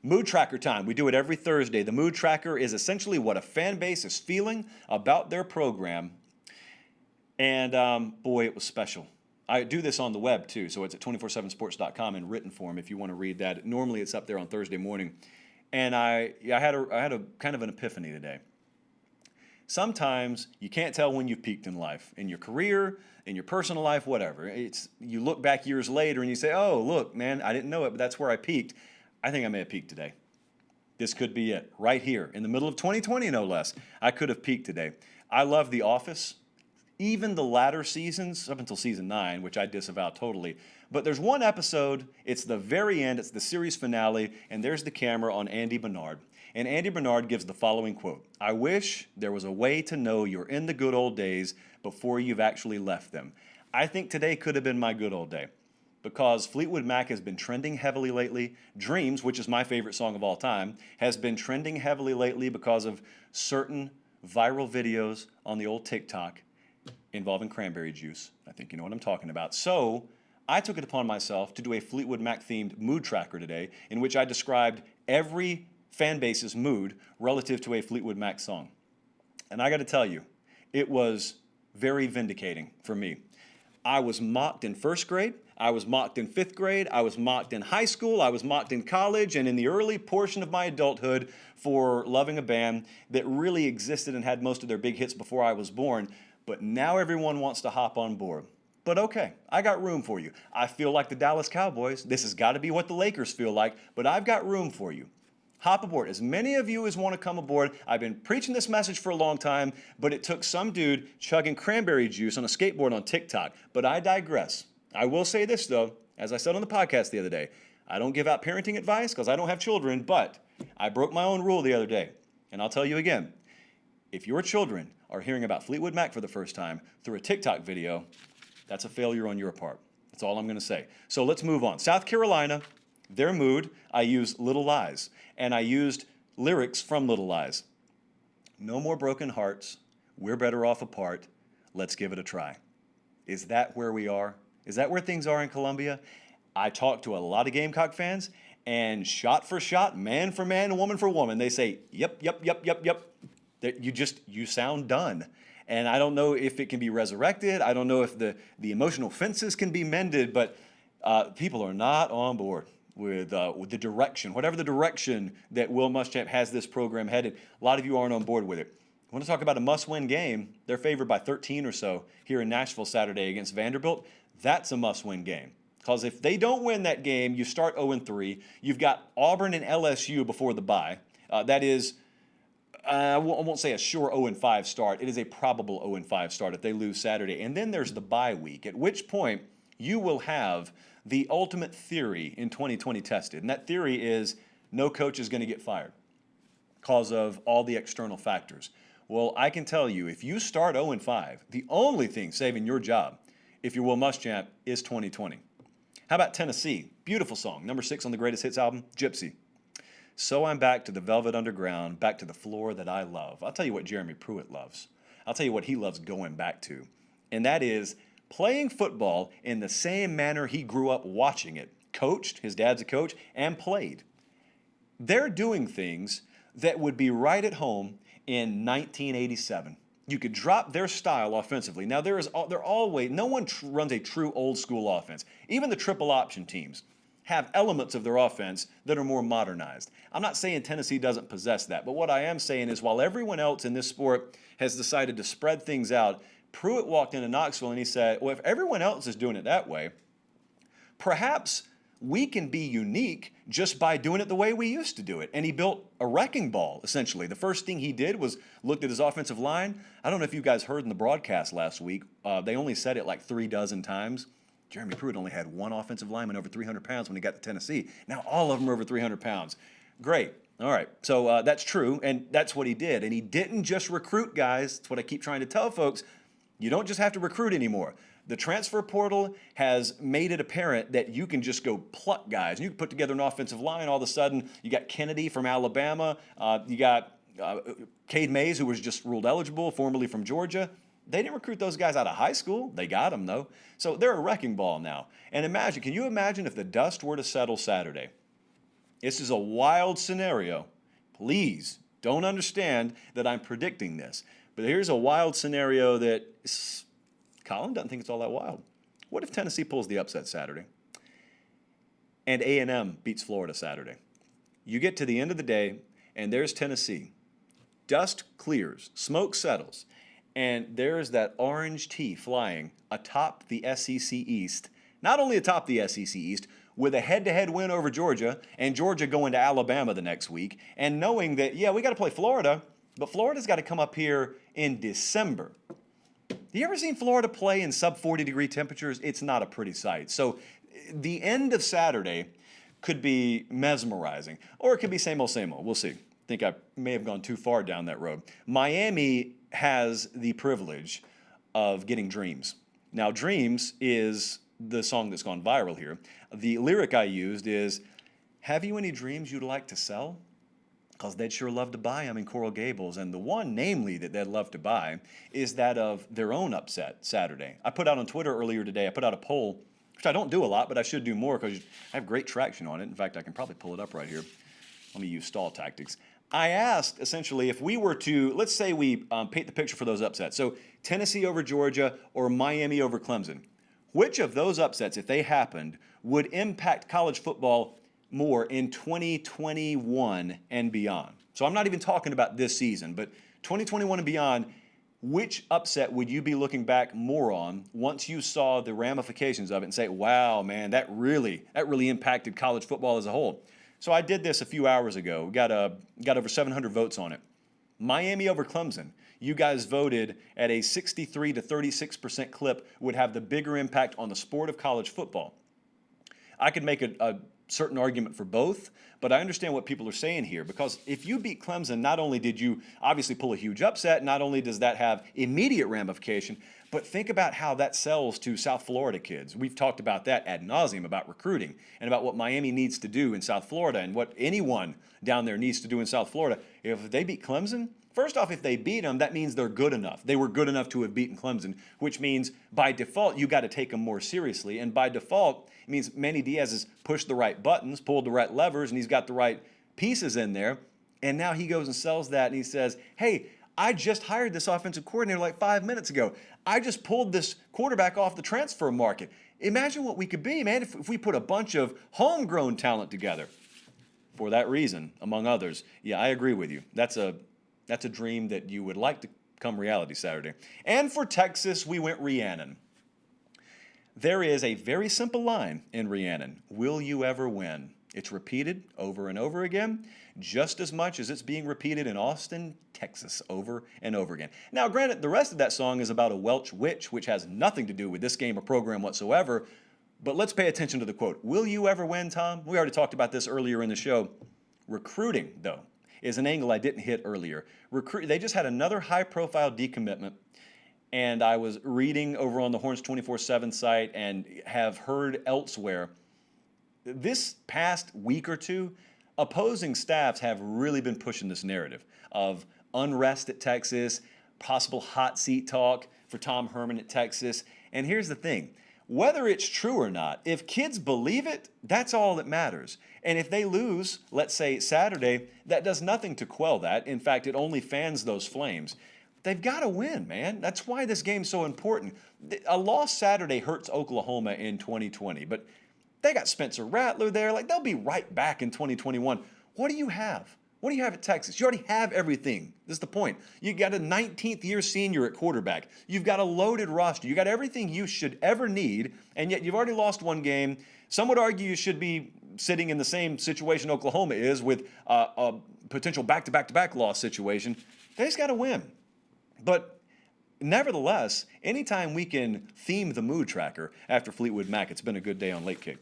Mood tracker time. We do it every Thursday. The mood tracker is essentially what a fan base is feeling about their program. And boy, it was special. I do this on the web too, so it's at 247sports.com in written form if you want to read that. Normally it's up there on Thursday morning. And I had a kind of an epiphany today. Sometimes you can't tell when you've peaked in life, in your career, in your personal life, whatever. You look back years later and you say, oh, look, man, I didn't know it, but that's where I peaked. I think I may have peaked today. This could be it, right here, in the middle of 2020, no less. I could have peaked today. I love The Office, even the latter seasons, up until season 9, which I disavow totally. But there's one episode, it's the very end, it's the series finale, and there's the camera on Andy Bernard. And Andy Bernard gives the following quote: "I wish there was a way to know you're in the good old days before you've actually left them." I think today could have been my good old day, because Fleetwood Mac has been trending heavily lately. Dreams, which is my favorite song of all time, has been trending heavily lately because of certain viral videos on the old TikTok involving cranberry juice. I think you know what I'm talking about. So I took it upon myself to do a Fleetwood Mac themed mood tracker today, in which I described every fan base's mood relative to a Fleetwood Mac song. And I got to tell you, it was very vindicating for me. I was mocked in first grade. I was mocked in fifth grade. I was mocked in high school. I was mocked in college and in the early portion of my adulthood for loving a band that really existed and had most of their big hits before I was born. But now everyone wants to hop on board. But okay, I got room for you. I feel like the Dallas Cowboys. This has got to be what the Lakers feel like, but I've got room for you. Hop aboard. As many of you as want to come aboard. I've been preaching this message for a long time, but it took some dude chugging cranberry juice on a skateboard on TikTok. But I digress. I will say this, though, as I said on the podcast the other day, I don't give out parenting advice because I don't have children, but I broke my own rule the other day. And I'll tell you again, if your children are hearing about Fleetwood Mac for the first time through a TikTok video, that's a failure on your part. That's all I'm going to say. So let's move on. South Carolina, their mood, I use Little Lies. And I used lyrics from Little Lies. No more broken hearts. We're better off apart. Let's give it a try. Is that where we are? Is that where things are in Columbia? I talked to a lot of Gamecock fans, and shot for shot, man for man, woman for woman, they say, yep. You sound done. And I don't know if it can be resurrected. I don't know if the emotional fences can be mended, but people are not on board with the direction, whatever the direction that Will Muschamp has this program headed. A lot of you aren't on board with it. I want to talk about a must-win game. They're favored by 13 or so here in Nashville Saturday against Vanderbilt. That's a must-win game. Because if they don't win that game, you start 0-3. You've got Auburn and LSU before the bye. That is, I won't say a sure 0-5 start. It is a probable 0-5 start if they lose Saturday. And then there's the bye week, at which point you will have the ultimate theory in 2020 tested. And that theory is no coach is going to get fired because of all the external factors. Well, I can tell you, if you start 0-5, the only thing saving your job, if you're Will Muschamp, is 2020. How about Tennessee? Beautiful song, number 6 on the Greatest Hits album, Gypsy. So I'm back to the Velvet Underground, back to the floor that I love. I'll tell you what Jeremy Pruitt loves. I'll tell you what he loves going back to. And that is playing football in the same manner he grew up watching it. Coached, his dad's a coach, and played. They're doing things that would be right at home in 1987. You could drop their style offensively. Now, no one runs a true old school offense. Even the triple option teams have elements of their offense that are more modernized. I'm not saying Tennessee doesn't possess that, but what I am saying is while everyone else in this sport has decided to spread things out, Pruitt walked into Knoxville and he said, well, if everyone else is doing it that way, perhaps we can be unique just by doing it the way we used to do it. And he built a wrecking ball, essentially. The first thing he did was looked at his offensive line. I don't know if you guys heard in the broadcast last week. They only said it like 36 times. Jeremy Pruitt only had one offensive lineman over 300 pounds when he got to Tennessee. Now all of them are over 300 pounds. Great. All right. So that's true, and that's what he did. And he didn't just recruit guys. That's what I keep trying to tell folks. You don't just have to recruit anymore. The transfer portal has made it apparent that you can just go pluck guys. You can put together an offensive line. All of a sudden, you got Kennedy from Alabama. You got Cade Mays, who was just ruled eligible, formerly from Georgia. They didn't recruit those guys out of high school. They got them, though. So they're a wrecking ball now. And can you imagine if the dust were to settle Saturday This is a wild scenario. Please don't understand that I'm predicting this. But here's a wild scenario that Colin doesn't think it's all that wild. What if Tennessee pulls the upset Saturday and A&M beats Florida Saturday? You get to the end of the day, and there's Tennessee. Dust clears, smoke settles, and there's that orange tea flying atop the SEC East. Not only atop the SEC East, with a head-to-head win over Georgia, and Georgia going to Alabama the next week, and knowing that, yeah, we got to play Florida, but Florida's got to come up here in December. You ever seen Florida play in sub-40-degree temperatures? It's not a pretty sight. So the end of Saturday could be mesmerizing, or it could be same old, same old. We'll see. I think I may have gone too far down that road. Miami has the privilege of getting Dreams. Now, Dreams is the song that's gone viral here. The lyric I used is, have you any dreams you'd like to sell? Because they'd sure love to buy them in Coral Gables. And the one, namely, that they'd love to buy is that of their own upset Saturday. I put out on Twitter earlier today, I put out a poll, which I don't do a lot, but I should do more because I have great traction on it. In fact, I can probably pull it up right here. Let me use stall tactics. I asked, essentially, if we were to, let's say we paint the picture for those upsets. So Tennessee over Georgia or Miami over Clemson. Which of those upsets, if they happened, would impact college football more in 2021 and beyond? So I'm not even talking about this season, but 2021 and beyond, which upset would you be looking back more on once you saw the ramifications of it and say, wow, man, that really impacted college football as a whole? So I did this a few hours ago. We got over 700 votes on it. Miami over Clemson. You guys voted at a 63 to 36% clip would have the bigger impact on the sport of college football. I could make a certain argument for both, but I understand what people are saying here, because if you beat Clemson, not only did you obviously pull a huge upset, not only does that have immediate ramification, but think about how that sells to South Florida kids. We've talked about that ad nauseum, about recruiting and about what Miami needs to do in South Florida and what anyone down there needs to do in South Florida. If they beat Clemson, first off, if they beat them, that means they're good enough. They were good enough to have beaten Clemson, which means by default, you got to take them more seriously. And by default, it means Manny Diaz has pushed the right buttons, pulled the right levers, and he's got the right pieces in there. And now he goes and sells that, and he says, hey, I just hired this offensive coordinator like 5 minutes ago. I just pulled this quarterback off the transfer market. Imagine what we could be, man, if we put a bunch of homegrown talent together. For that reason, among others, yeah, I agree with you. That's a dream that you would like to come reality Saturday. And for Texas, we went Rhiannon. There is a very simple line in Rhiannon. Will you ever win? It's repeated over and over again, just as much as it's being repeated in Austin, Texas, over and over again. Now, granted, the rest of that song is about a Welch witch, which has nothing to do with this game or program whatsoever, but let's pay attention to the quote. Will you ever win, Tom? We already talked about this earlier in the show. Recruiting, though, is an angle I didn't hit earlier. They just had another high-profile decommitment, and I was reading over on the Horns 24/7 site and have heard elsewhere. This past week or two, opposing staffs have really been pushing this narrative of unrest at Texas, possible hot seat talk for Tom Herman at Texas. And here's the thing. Whether it's true or not, if kids believe it, that's all that matters. And if they lose, let's say Saturday, that does nothing to quell that. In fact, it only fans those flames. They've got to win, man. That's why this game's so important. A loss Saturday hurts Oklahoma in 2020, but they got Spencer Rattler there. Like, they'll be right back in 2021. What do you have? What do you have at Texas? You already have everything. This is the point. You got a 19th year senior at quarterback. You've got a loaded roster. You got everything you should ever need, and yet you've already lost one game. Some would argue you should be sitting in the same situation Oklahoma is with a potential back-to-back-to-back loss situation. They just got to win. But nevertheless, anytime we can theme the mood tracker after Fleetwood Mac, it's been a good day on Late Kick.